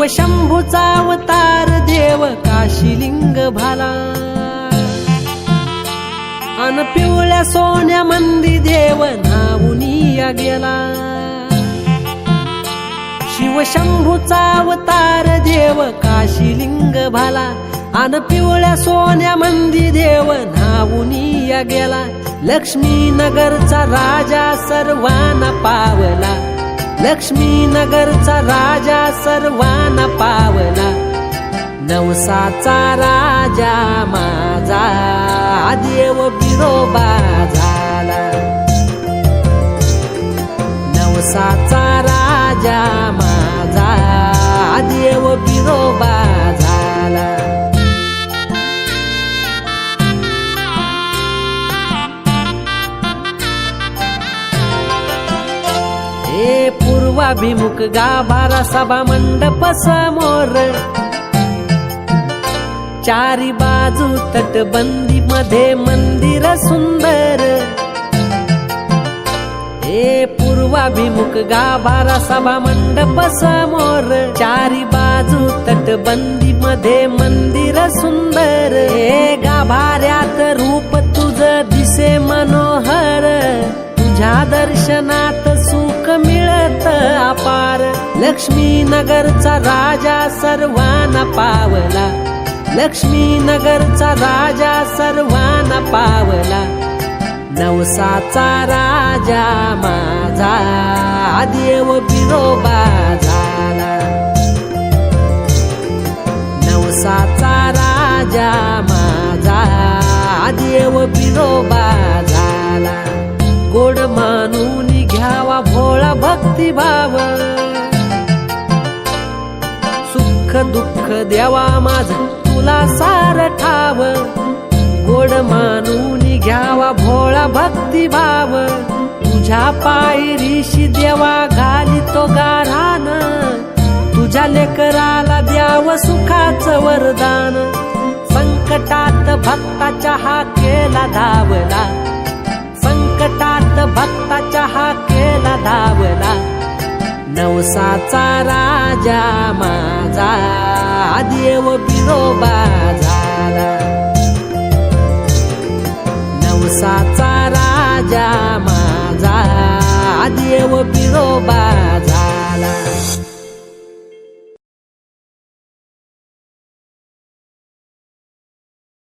शिवशंभूचा अवतार देव काशीलिंग भाला, अन पिवळ्या सोन्या मंदी देव नावुनिया गेला। शिवशंभूचा अवतार देव काशीलिंग भाला, अन पिवळ्या सोन्या मंदी देव नावुनिया गेला। लक्ष्मीनगरचा राजा सर्वांना पावला, लक्ष्मीनगरचा राजा सर्वांना पावला। नवसाचा राजा माझा देव बिरोबा झाला, नवसाचा राजा माझा देव बिरोबा झाला। हे पूर्वाभिमुख गाभारा सभा मंडप समोर, चारी बाजू तटबंदी मध्ये मंदिर सुंदर। हे पूर्वाभिमुख गाभारा सभा मंडप समोर, चारी बाजू तटबंदी मध्ये मंदिर सुंदर। हे गाभाऱ्यात रूप तुझं दिसे मनोहर, तुझ्या दर्शनात सुख मिळत अपार। लक्ष्मीनगरचा राजा सर्वांना पावला, लक्ष्मीनगरचा राजा सर्वांना पावला। नवसाचा राजा माझा देव बिरोबा झाला, नवसाचा राजा माझा देव बिरोबा झाला। गोड मानून घ्यावा भोळा भक्तिभाव, सुख दुःख द्यावा माझं तुला सार ठाव। गोड मानून घ्यावा भोळा भक्तिभाव, तुझ्या पायरीशी देवा घालितो गारान। तुझ्या लेकराला द्याव सुखाचं वरदान, संकटात भक्ताच्या हाकेला धावला, संकटात भक्ताच्या हाकेला धावला। नवसाचा राजा माझा देव बिरोबा झाला, नवसाचा राजा माझा देव बिरोबा झाला।